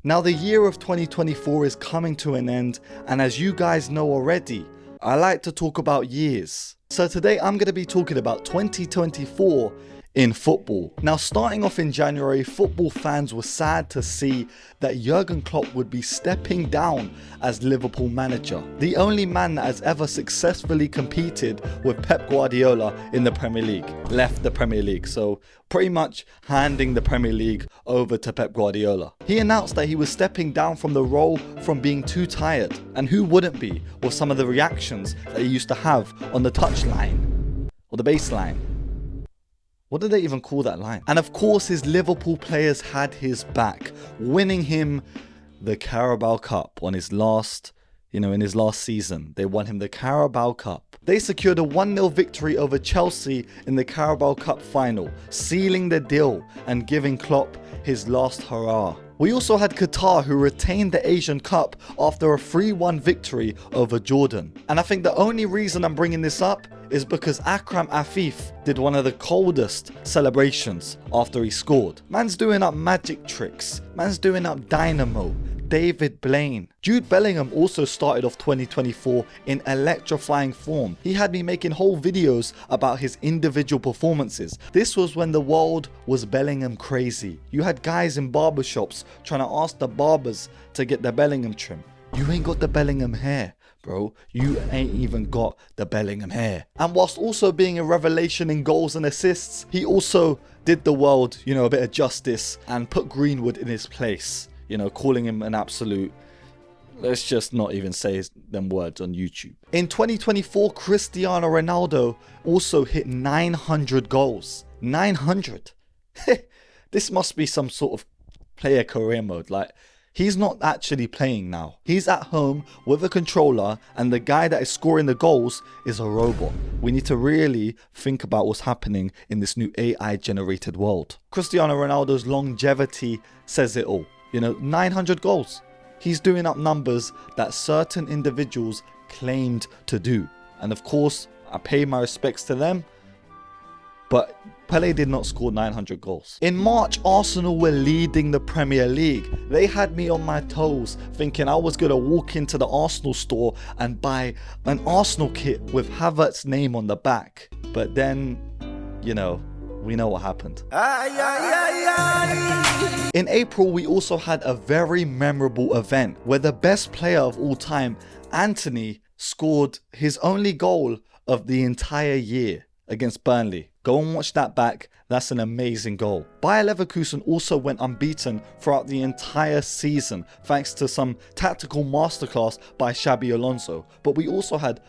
Now the year of 2024 is coming to an end, and as you guys know already, I like to talk about years. So today I'm going to be talking about 2024 in football. Now starting off in January, football fans were sad to see that Jurgen Klopp would be stepping down as Liverpool manager. The only man that has ever successfully competed with Pep Guardiola in the Premier League left the Premier League, so pretty much handing the Premier League over to Pep Guardiola. He announced that he was stepping down from the role from being too tired, and who wouldn't be with some of the reactions that he used to have on the touchline or the baseline. What did they even call that line? And of course his Liverpool players had his back, winning him the Carabao Cup on his last, in his last season. They won him the Carabao Cup. They secured a 1-0 victory over Chelsea in the Carabao Cup final, sealing the deal and giving Klopp his last hurrah. We also had Qatar, who retained the Asian Cup after a 3-1 victory over Jordan. And I think the only reason I'm bringing this up is because Akram Afif did one of the coldest celebrations after he scored. Man's doing up magic tricks. Man's doing up dynamo. David Blaine. Jude Bellingham also started off 2024 in electrifying form. He had me making whole videos about his individual performances. This was when the world was Bellingham crazy. You had guys in barbershops trying to ask the barbers to get the Bellingham trim. You ain't got the Bellingham hair, bro. You ain't even got the Bellingham hair. And whilst also being a revelation in goals and assists, he also did the world, a bit of justice and put Greenwood in his place. Calling him an absolute, let's just not even say them words on YouTube. In 2024, Cristiano Ronaldo also hit 900 goals. 900. This must be some sort of player career mode. Like, he's not actually playing now. He's at home with a controller, and the guy that is scoring the goals is a robot. We need to really think about what's happening in this new AI generated world. Cristiano Ronaldo's longevity says it all. 900 goals. He's doing up numbers that certain individuals claimed to do. And of course, I pay my respects to them. But Pele did not score 900 goals. In March, Arsenal were leading the Premier League. They had me on my toes, thinking I was going to walk into the Arsenal store and buy an Arsenal kit with Havertz's name on the back. But then, we know what happened. In April, we also had a very memorable event where the best player of all time, Anthony, scored his only goal of the entire year against Burnley. Go and watch that back. That's an amazing goal. Bayer Leverkusen also went unbeaten throughout the entire season thanks to some tactical masterclass by Xabi Alonso. But we also had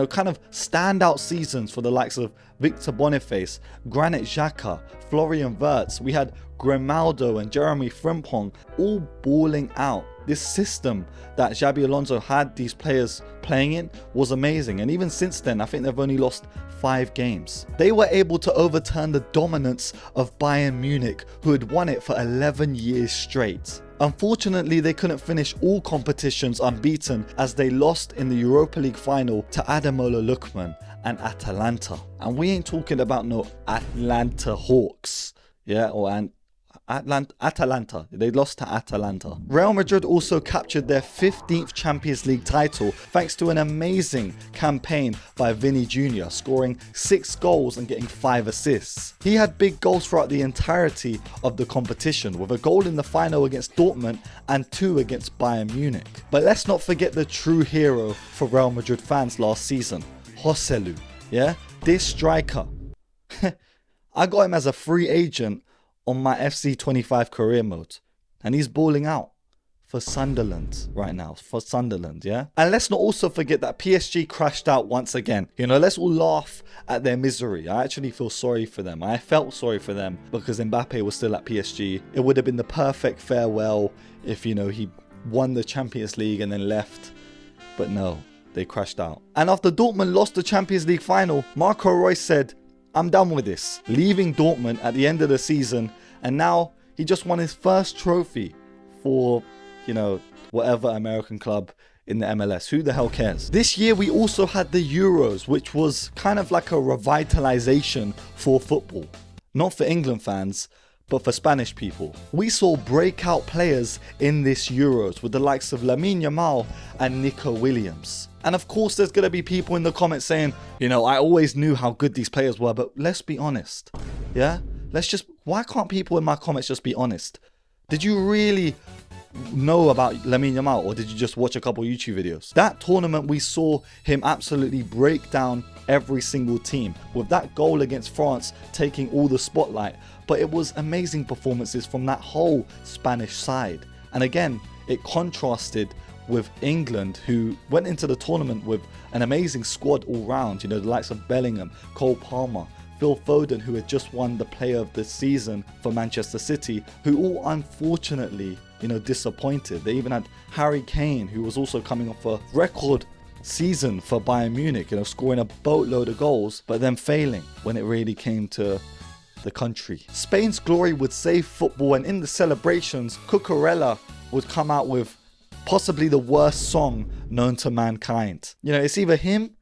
kind of standout seasons for the likes of Victor Boniface, Granit Xhaka, Florian Wirtz. We had Grimaldo and Jeremy Frimpong all balling out. This system that Xabi Alonso had these players playing in was amazing, and even since then I think they've only lost 5 games. They were able to overturn the dominance of Bayern Munich, who had won it for 11 years straight. Unfortunately, they couldn't finish all competitions unbeaten as they lost in the Europa League final to Ademola Lookman and Atalanta. And we ain't talking about no Atlanta Hawks, or Atalanta. They lost to Atalanta. Real Madrid also captured their 15th Champions League title thanks to an amazing campaign by Vini Jr., scoring 6 goals and getting 5 assists. He had big goals throughout the entirety of the competition, with a goal in the final against Dortmund and 2 against Bayern Munich. But let's not forget the true hero for Real Madrid fans last season, Joselu. This striker. I got him as a free agent on my FC25 career mode, and he's balling out for Sunderland right now, and let's not also forget that PSG crashed out once again. Let's all laugh at their misery. I actually feel sorry for them. I felt sorry for them because Mbappe was still at PSG. It would have been the perfect farewell if he won the Champions League and then left, but no, they crashed out. And after Dortmund lost the Champions League final, Marco Reus said, I'm done with this, leaving Dortmund at the end of the season, and now he just won his first trophy for, whatever American club in the MLS. Who the hell cares? This year we also had the Euros, which was kind of like a revitalization for football. Not for England fans, but for Spanish people. We saw breakout players in this Euros with the likes of Lamine Yamal and Nico Williams. And of course there's going to be people in the comments saying, you know, I always knew how good these players were, but let's be honest. Yeah? Why can't people in my comments just be honest? Did you really know about Lamine Yamal, or did you just watch a couple YouTube videos? That tournament we saw him absolutely break down every single team, with that goal against France taking all the spotlight. But it was amazing performances from that whole Spanish side. And again, it contrasted with England, who went into the tournament with an amazing squad all round. You know, the likes of Bellingham, Cole Palmer, Phil Foden, who had just won the player of the season for Manchester City, who all unfortunately, you know, disappointed. They even had Harry Kane, who was also coming off a record season for Bayern Munich, you know, scoring a boatload of goals, but then failing when it really came to the country. Spain's glory would save football, and in the celebrations, Cucurella would come out with possibly the worst song known to mankind. You know, it's either him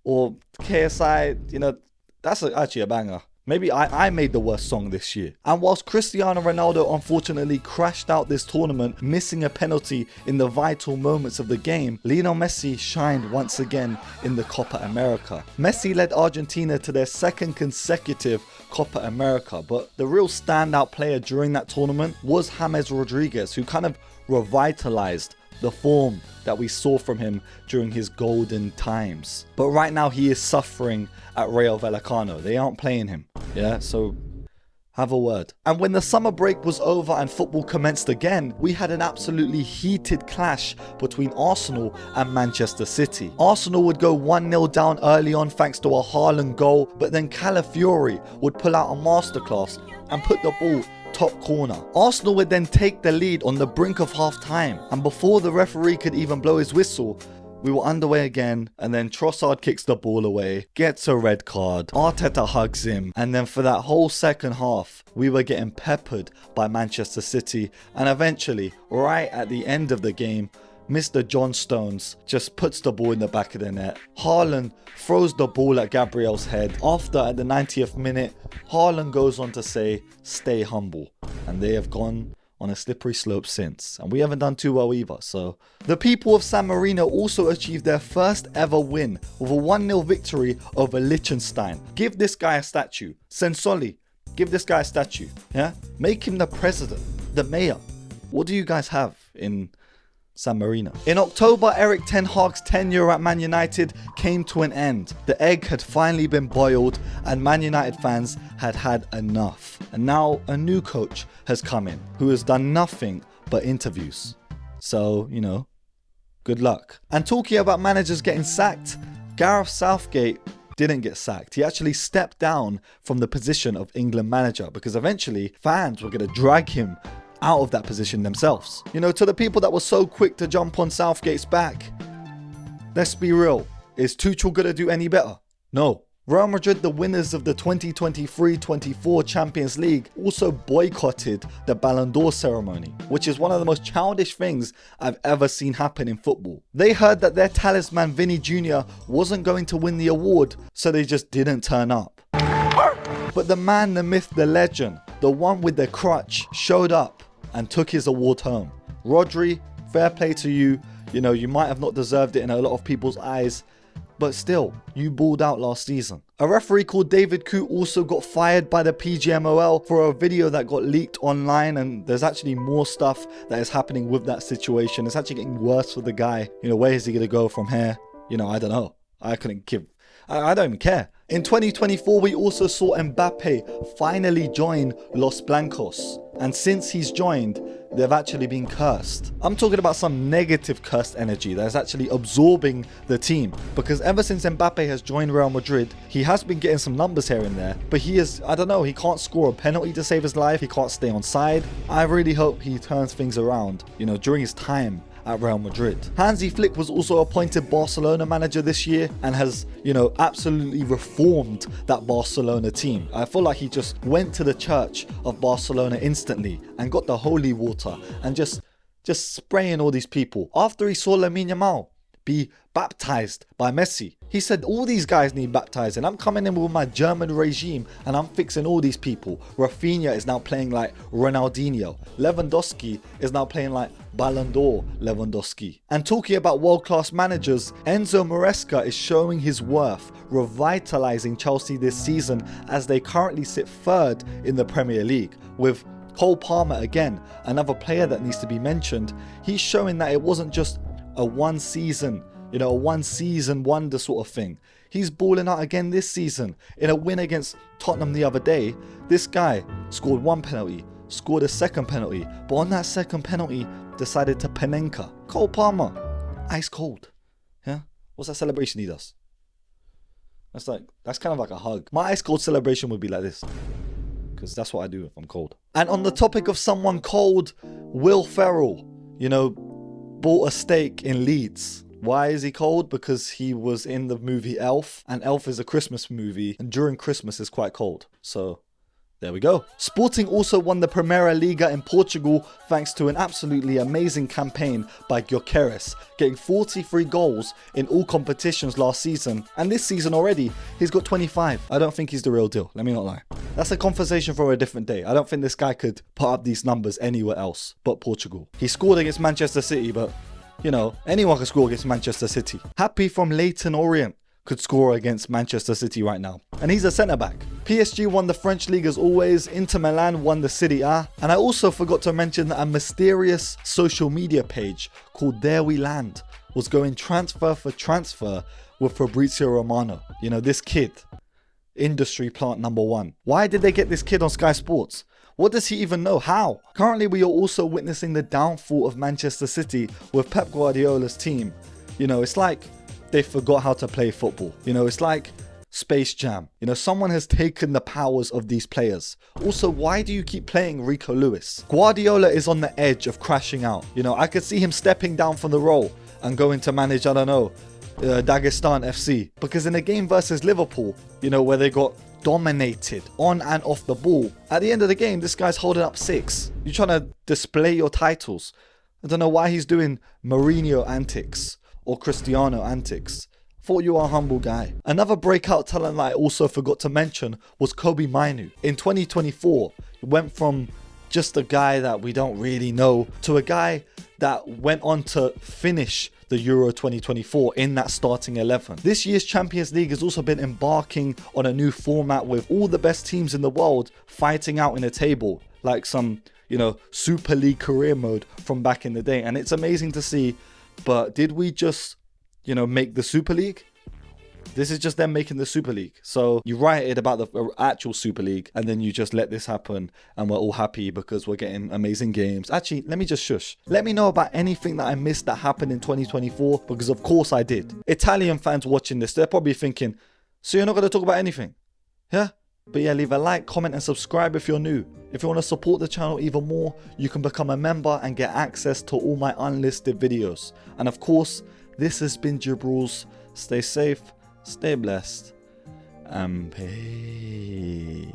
or KSI, you know, that's actually a banger. Maybe I made the worst song this year. And whilst Cristiano Ronaldo unfortunately crashed out this tournament, missing a penalty in the vital moments of the game, Lionel Messi shined once again in the Copa America. Messi led Argentina to their second consecutive Copa America, but the real standout player during that tournament was James Rodriguez, who kind of revitalized the form that we saw from him during his golden times. But right now he is suffering at Rayo Vallecano. They aren't playing him. Yeah, so have a word. And when the summer break was over and football commenced again, we had an absolutely heated clash between Arsenal and Manchester City. Arsenal would go 1-0 down early on thanks to a Haaland goal, but then Calafiori would pull out a masterclass and put the ball top corner. Arsenal would then take the lead on the brink of half time, and before the referee could even blow his whistle, we were underway again, and then Trossard kicks the ball away, gets a red card, Arteta hugs him, and then for that whole second half, we were getting peppered by Manchester City, and eventually, right at the end of the game, Mr. John Stones just puts the ball in the back of the net. Haaland throws the ball at Gabriel's head. After, at the 90th minute, Haaland goes on to say, "Stay humble." And they have gone on a slippery slope since. And we haven't done too well either. So the people of San Marino also achieved their first ever win with a 1-0 victory over Liechtenstein. Give this guy a statue. Sensoli, give this guy a statue. Yeah? Make him the president, the mayor. What do you guys have in San Marino? In October, Erik ten Hag's tenure at Man United came to an end. The egg had finally been boiled and Man United fans had had enough. And now a new coach has come in who has done nothing but interviews. So, you know, good luck. And talking about managers getting sacked, Gareth Southgate didn't get sacked. He actually stepped down from the position of England manager because eventually fans were going to drag him out of that position themselves. You know, to the people that were so quick to jump on Southgate's back, let's be real. Is Tuchel gonna do any better? No. Real Madrid, the winners of the 2023-24 Champions League, also boycotted the Ballon d'Or ceremony, which is one of the most childish things I've ever seen happen in football. They heard that their talisman Vinny Jr. wasn't going to win the award, so they just didn't turn up. But the man, the myth, the legend, the one with the crutch, showed up and took his award home. Rodri, fair play to you. You know, you might have not deserved it in a lot of people's eyes, but still, you balled out last season. A referee called David Coote also got fired by the PGMOL for a video that got leaked online, and there's actually more stuff that is happening with that situation. It's actually getting worse for the guy. You know, where is he going to go from here? You know, I don't know. I don't even care. In 2024, we also saw Mbappe finally join Los Blancos. And since he's joined, they've actually been cursed. I'm talking about some negative cursed energy that is actually absorbing the team. Because ever since Mbappe has joined Real Madrid, he has been getting some numbers here and there. But he is, I don't know, he can't score a penalty to save his life. He can't stay on side. I really hope he turns things around, you know, during his time at Real Madrid. Hansi Flick was also appointed Barcelona manager this year and has, you know, absolutely reformed that Barcelona team. I feel like he just went to the church of Barcelona instantly and got the holy water and just spraying all these people. After he saw Lamine Yamal be baptized by Messi. He said all these guys need baptizing. I'm coming in with my German regime and I'm fixing all these people. Rafinha is now playing like Ronaldinho. Lewandowski is now playing like Ballon d'Or Lewandowski. And talking about world-class managers, Enzo Maresca is showing his worth, revitalizing Chelsea this season as they currently sit third in the Premier League. With Cole Palmer, again, another player that needs to be mentioned, he's showing that it wasn't just a one season wonder sort of thing. He's balling out again this season. In a win against Tottenham the other day, this guy scored one penalty, scored a second penalty, but on that second penalty decided to Panenka. Cole Palmer, ice cold. Yeah, what's that celebration he does? That's kind of like a hug. My ice cold celebration would be like this, because that's what I do if I'm cold. And on the topic of someone cold, Will Ferrell, bought a stake in Leeds. Why is he cold? Because he was in the movie Elf, and Elf is a Christmas movie, and during Christmas is quite cold. So there we go. Sporting also won the Primeira Liga in Portugal thanks to an absolutely amazing campaign by Gyökeres, getting 43 goals in all competitions last season, and this season already he's got 25. I don't think he's the real deal, let me not lie. That's a conversation for a different day. I don't think this guy could put up these numbers anywhere else but Portugal. He scored against Manchester City, but anyone can score against Manchester City. Happy from Leyton Orient could score against Manchester City right now. And he's a centre-back. PSG won the French League as always. Inter Milan won the Serie A. And I also forgot to mention that a mysterious social media page called There We Land was going transfer for transfer with Fabrizio Romano. This kid, industry plant number one. Why did they get this kid on Sky Sports? What does he even know? How? Currently, we are also witnessing the downfall of Manchester City with Pep Guardiola's team. It's like they forgot how to play football. It's like Space Jam. Someone has taken the powers of these players. Also, why do you keep playing Rico Lewis? Guardiola is on the edge of crashing out. I could see him stepping down from the role and going to manage, I don't know, Dagestan FC. Because in a game versus Liverpool, where they got dominated on and off the ball, at the end of the game, this guy's holding up 6. You're trying to display your titles. I don't know why he's doing Mourinho antics or Cristiano antics. Thought you are a humble guy. Another breakout talent that I also forgot to mention was Kobe Mainu. In 2024, he went from just a guy that we don't really know to a guy that went on to finish the Euro 2024 in that starting 11. This year's Champions League has also been embarking on a new format with all the best teams in the world fighting out in a table, like some, Super League career mode from back in the day. And it's amazing to see. But did we just, make the Super League? This is just them making the Super League. So you write it about the actual Super League and then you just let this happen and we're all happy because we're getting amazing games. Actually, let me just shush. Let me know about anything that I missed that happened in 2024, because of course I did. Italian fans watching this, they're probably thinking, so you're not going to talk about anything? Yeah? But yeah, leave a like, comment and subscribe if you're new. If you want to support the channel even more, you can become a member and get access to all my unlisted videos. And of course, this has been Jib Rules. Stay safe, stay blessed, and peace.